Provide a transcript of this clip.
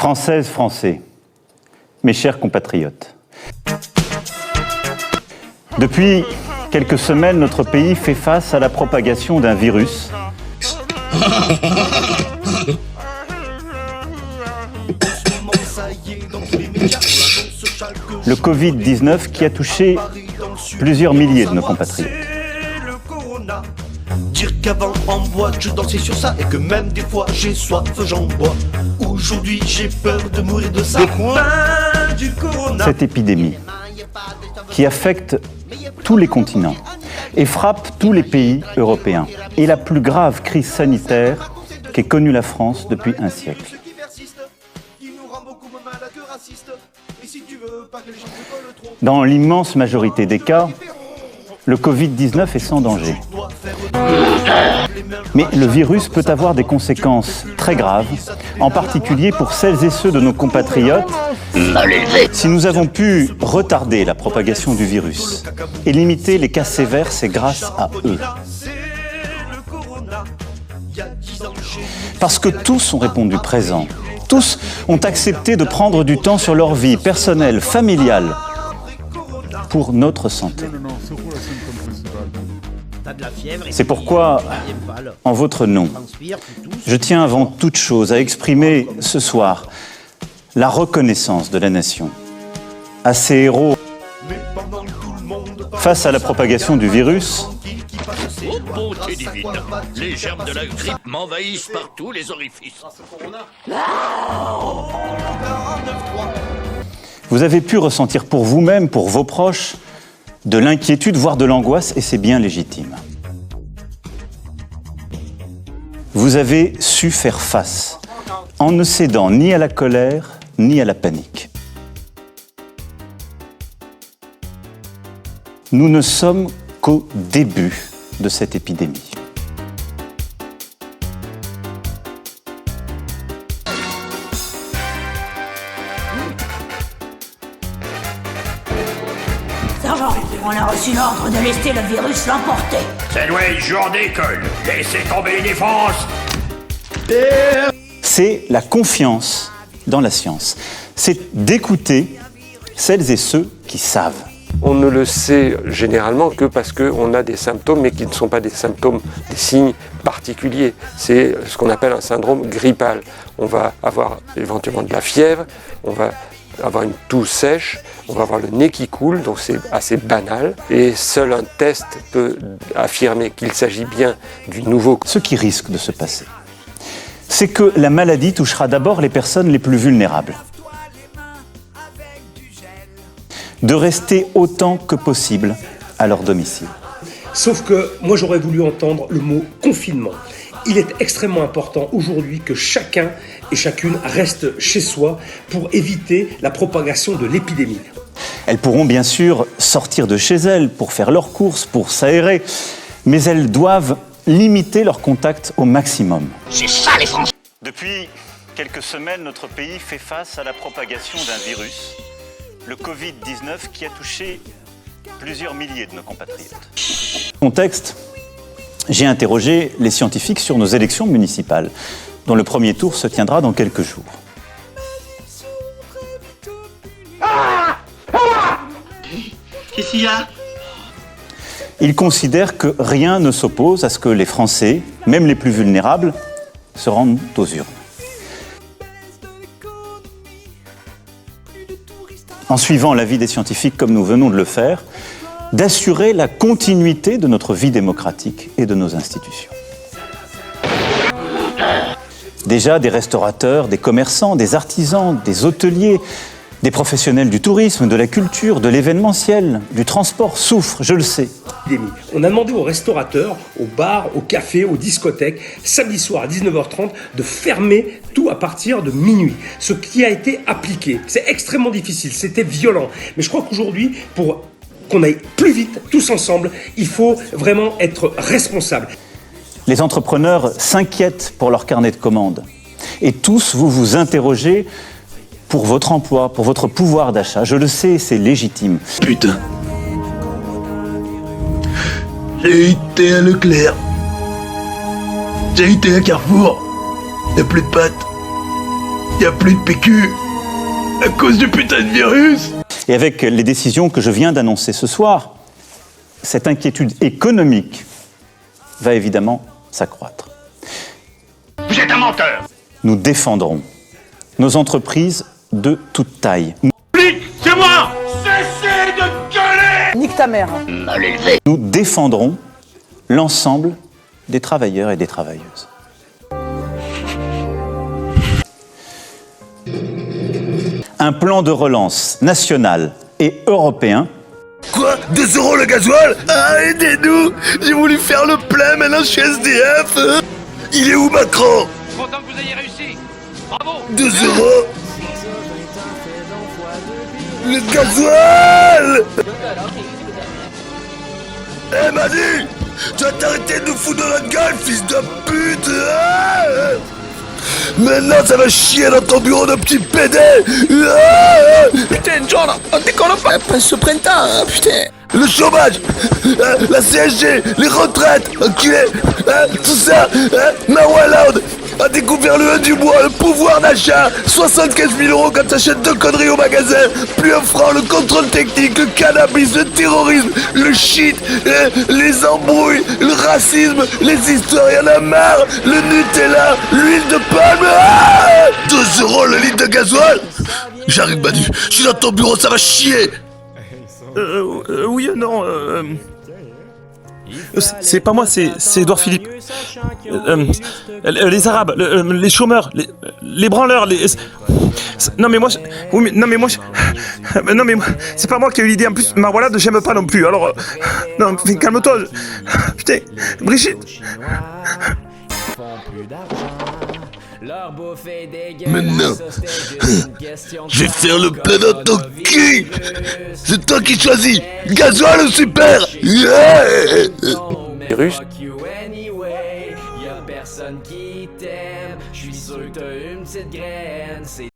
Françaises, Français, mes chers compatriotes, depuis quelques semaines, notre pays fait face à la propagation d'un virus le Covid-19 qui a touché plusieurs milliers de nos compatriotes. Dire qu'avant en boîte je dansais sur ça et que même des fois j'ai soif j'en bois. Aujourd'hui j'ai peur de mourir de ça. Du corona. Cette épidémie qui affecte tous les continents et frappe tous les pays européens est la plus grave crise sanitaire qu'ait connue la France depuis un siècle. Dans l'immense majorité des cas, le Covid-19 est sans danger. Mais le virus peut avoir des conséquences très graves, en particulier pour celles et ceux de nos compatriotes. Si nous avons pu retarder la propagation du virus et limiter les cas sévères, c'est grâce à eux. Parce que tous ont répondu présent. Tous ont accepté de prendre du temps sur leur vie personnelle, familiale, pour notre santé. C'est pourquoi, en votre nom, je tiens avant toute chose à exprimer ce soir la reconnaissance de la nation à ces héros face à la propagation du virus. Oh bonté divine, les germes de la grippe m'envahissent par tous les orifices. Vous avez pu ressentir pour vous-même, pour vos proches, de l'inquiétude, voire de l'angoisse, et c'est bien légitime. Vous avez su faire face, en ne cédant ni à la colère, ni à la panique. Nous ne sommes qu'au début de cette épidémie. Sergent, on a reçu l'ordre de laisser le virus l'emporter. C'est Wayne, jour d'école. Laissez tomber les défenses. C'est la confiance dans la science. C'est d'écouter celles et ceux qui savent. On ne le sait généralement que parce qu'on a des symptômes, mais qui ne sont pas des symptômes, des signes particuliers. C'est ce qu'on appelle un syndrome grippal. On va avoir éventuellement de la fièvre, on va avoir une toux sèche, on va avoir le nez qui coule, donc c'est assez banal. Et seul un test peut affirmer qu'il s'agit bien du nouveau. Ce qui risque de se passer, c'est que la maladie touchera d'abord les personnes les plus vulnérables. De rester autant que possible à leur domicile. Sauf que moi j'aurais voulu entendre le mot confinement. Il est extrêmement important aujourd'hui que chacun et chacune reste chez soi pour éviter la propagation de l'épidémie. Elles pourront bien sûr sortir de chez elles pour faire leurs courses, pour s'aérer, mais elles doivent limiter leurs contacts au maximum. C'est ça les Français. Depuis quelques semaines, notre pays fait face à la propagation d'un virus, le Covid-19, qui a touché plusieurs milliers de nos compatriotes. Dans ce contexte, j'ai interrogé les scientifiques sur nos élections municipales, dont le premier tour se tiendra dans quelques jours. Qu'est-ce qu'il y a? Ils considèrent que rien ne s'oppose à ce que les Français, même les plus vulnérables, se rendent aux urnes. En suivant l'avis des scientifiques comme nous venons de le faire, d'assurer la continuité de notre vie démocratique et de nos institutions. Déjà, des restaurateurs, des commerçants, des artisans, des hôteliers, des professionnels du tourisme, de la culture, de l'événementiel, du transport souffrent, je le sais. On a demandé aux restaurateurs, aux bars, aux cafés, aux discothèques, samedi soir à 19h30, de fermer tout à partir de minuit. Ce qui a été appliqué, c'est extrêmement difficile, c'était violent. Mais je crois qu'aujourd'hui, pour qu'on aille plus vite, tous ensemble, il faut vraiment être responsable. Les entrepreneurs s'inquiètent pour leur carnet de commandes. Et tous, vous vous interrogez pour votre emploi, pour votre pouvoir d'achat. Je le sais, c'est légitime. Putain. J'ai été à Leclerc. J'ai été à Carrefour. Y'a plus de pâtes. Y a plus de PQ à cause du putain de virus. Et avec les décisions que je viens d'annoncer ce soir, cette inquiétude économique va évidemment s'accroître. Vous êtes un menteur. Nous défendrons nos entreprises de toute taille. C'est moi. Cessez de gueuler. Nique ta mère. Mal élevé. Nous défendrons l'ensemble des travailleurs et des travailleuses. Un plan de relance national et européen. Quoi? 2 € le gasoil? Ah, aidez-nous! J'ai voulu faire le plein, maintenant je suis SDF! Il est où Macron? Content que vous ayez réussi. Bravo. 2 €? Le gasoil! Eh Manu! Tu vas t'arrêter de nous foutre dans notre gueule, fils de pute! Ah, maintenant ça va chier dans ton bureau de petit pédé! Ah, putain, John, on décolle pas ce printemps, hein, putain! Le chômage, la CSG, les retraites, enculé, tout ça, Marwaland a découvert le 1 du mois, le pouvoir d'achat, 75 000 € quand t'achètes 2 conneries au magasin, plus un franc, le contrôle technique, le cannabis, le terrorisme, le shit, les embrouilles, le racisme, les histoires, y'en a marre, le Nutella, l'huile de palme, 2 € le litre de gasoil. J'arrive Manu, je suis dans ton bureau, ça va chier. Oui, non, c'est pas moi, c'est Édouard Philippe. Les Arabes, les chômeurs, les branleurs, Non mais moi, c'est pas moi qui ai eu l'idée. En plus, Marwalad, j'aime pas non plus. Alors, non, calme-toi. Putain, Brigitte. Maintenant, je vais faire le plein dans ton cul. C'est toi qui choisis. Gasoil ou super? Virus. Personne qui t'aime, je suis sûr que t'as une petite graine.